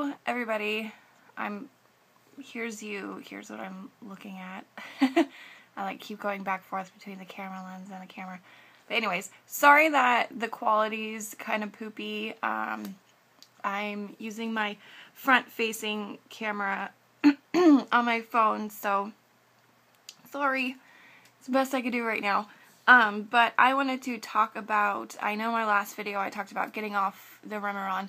Hello, everybody. Here's what I'm looking at. I like keep going back and forth between the camera lens and the camera. But anyways, sorry that the quality's kind of poopy. I'm using my front-facing camera on my phone, so sorry. It's the best I could do right now. But I wanted to talk about, I know my last video I talked about getting off the Remeron,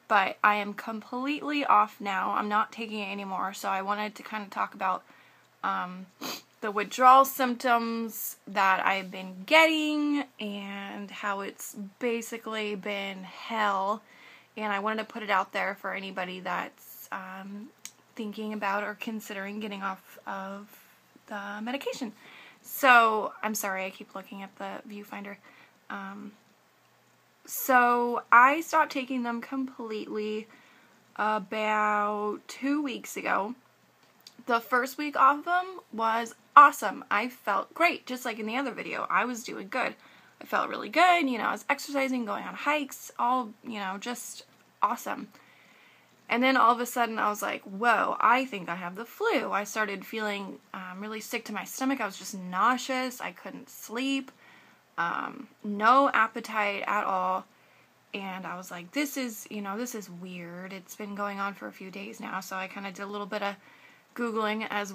but I am completely off now. I'm not taking it anymore, so I wanted to kind of talk about the withdrawal symptoms that I've been getting and how it's basically been hell. And I wanted to put it out there for anybody that's thinking about or considering getting off of the medication. So, I'm sorry, I keep looking at the viewfinder. So, I stopped taking them completely about 2 weeks ago. The first week off of them was awesome. I felt great, just like in the other video. I was doing good. I felt really good, you know, I was exercising, going on hikes, all, you know, just awesome. And then all of a sudden I was like, whoa, I think I have the flu. I started feeling really sick to my stomach. I was just nauseous. I couldn't sleep. No appetite at all. And I was like, this is weird. It's been going on for a few days now. So I kind of did a little bit of Googling, as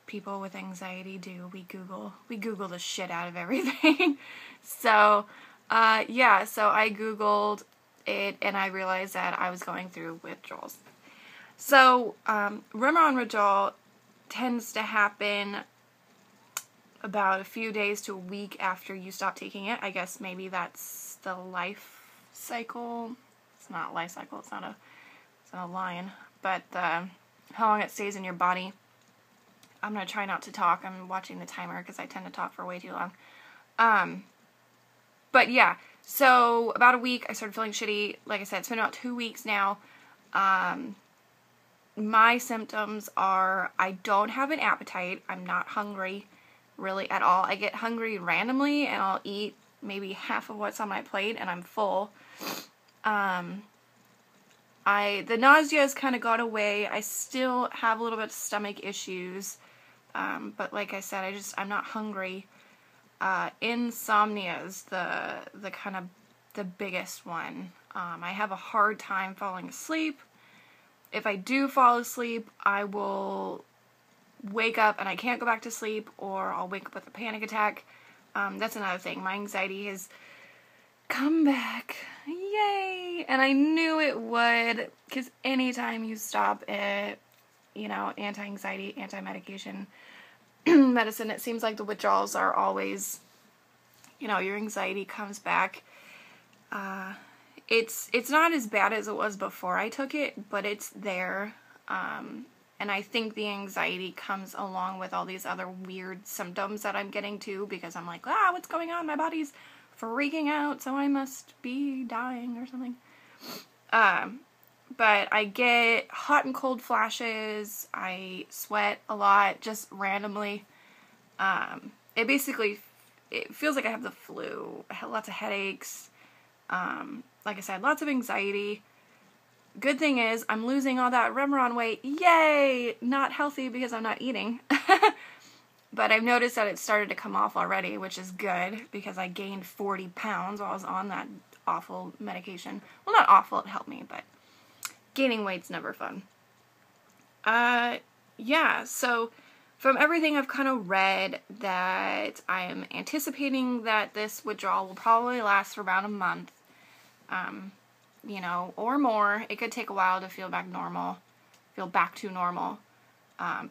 people with anxiety do. We Google the shit out of everything. So, yeah, so I Googled it, and I realized that I was going through withdrawals. So, Remeron withdrawal tends to happen about a few days to a week after you stop taking it. I guess maybe that's the life cycle. It's not a life cycle, it's not a line, but how long it stays in your body. I'm going to try not to talk. I'm watching the timer because I tend to talk for way too long. But yeah, so about a week I started feeling shitty. Like I said, it's been about 2 weeks now. My symptoms are I don't have an appetite. I'm not hungry really at all. I get hungry randomly and I'll eat maybe half of what's on my plate and I'm full. The nausea has kind of gone away. I still have a little bit of stomach issues. But like I said, I'm not hungry. Insomnia is the kind of the biggest one. I have a hard time falling asleep. If I do fall asleep, I will wake up and I can't go back to sleep, or I'll wake up with a panic attack. That's another thing. My anxiety has come back. Yay! And I knew it would, because anytime you stop it, you know, anti-anxiety, anti-medication medicine, it seems like the withdrawals are always, you know, your anxiety comes back. It's not as bad as it was before I took it, but it's there. And I think the anxiety comes along with all these other weird symptoms that I'm getting too, because I'm like, what's going on? My body's freaking out, so I must be dying or something. But I get hot and cold flashes. I sweat a lot, just randomly. It feels like I have the flu. I have lots of headaches. Like I said, lots of anxiety. Good thing is, I'm losing all that Remeron weight. Yay! Not healthy because I'm not eating. But I've noticed that it started to come off already, which is good, because I gained 40 pounds while I was on that awful medication. Well, not awful, it helped me, but gaining weight's never fun. Yeah, so from everything I've kind of read, that I am anticipating that this withdrawal will probably last for about a month. You know, or more. It could take a while to feel back to normal.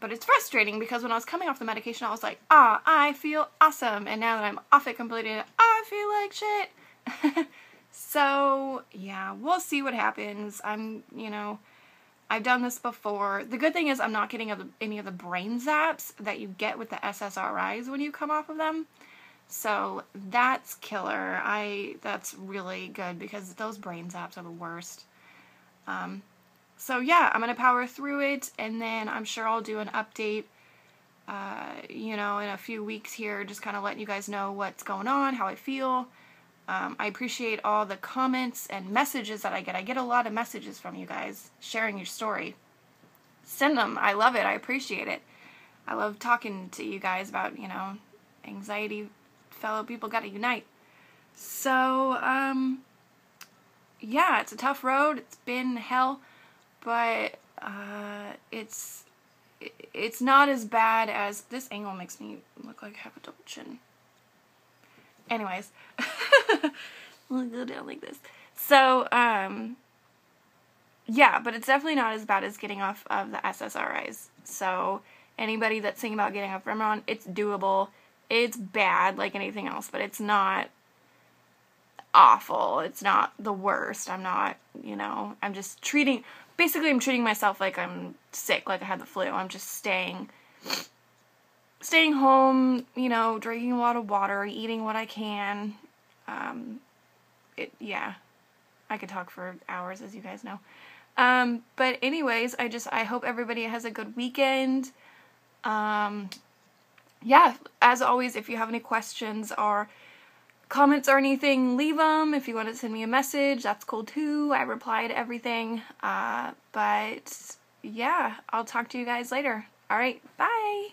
But it's frustrating because when I was coming off the medication, I was like, I feel awesome. And now that I'm off it completely, I feel like shit. So, yeah, we'll see what happens. I've done this before. The good thing is I'm not getting any of the brain zaps that you get with the SSRIs when you come off of them. So that's killer. That's really good, because those brain zaps are the worst. So yeah, I'm going to power through it, and then I'm sure I'll do an update, you know, in a few weeks here, just kind of letting you guys know what's going on, how I feel. I appreciate all the comments and messages that I get. I get a lot of messages from you guys sharing your story. Send them. I love it. I appreciate it. I love talking to you guys about, you know, anxiety. Fellow people gotta unite. So, yeah, it's a tough road. It's been hell, but it's not as bad as, this angle makes me look like I have a double chin. Anyways, we'll go down like this. So, yeah, but it's definitely not as bad as getting off of the SSRIs. So, anybody that's thinking about getting off Remeron, it's doable. It's bad like anything else, but it's not awful. It's not the worst. I'm not, you know, I'm just treating myself like I'm sick, like I had the flu. I'm just staying home, you know, drinking a lot of water, eating what I can. Yeah, I could talk for hours, as you guys know. But anyways, I hope everybody has a good weekend. Yeah, as always, if you have any questions or comments or anything, leave them. If you want to send me a message, that's cool too. I reply to everything. But yeah, I'll talk to you guys later. All right, bye.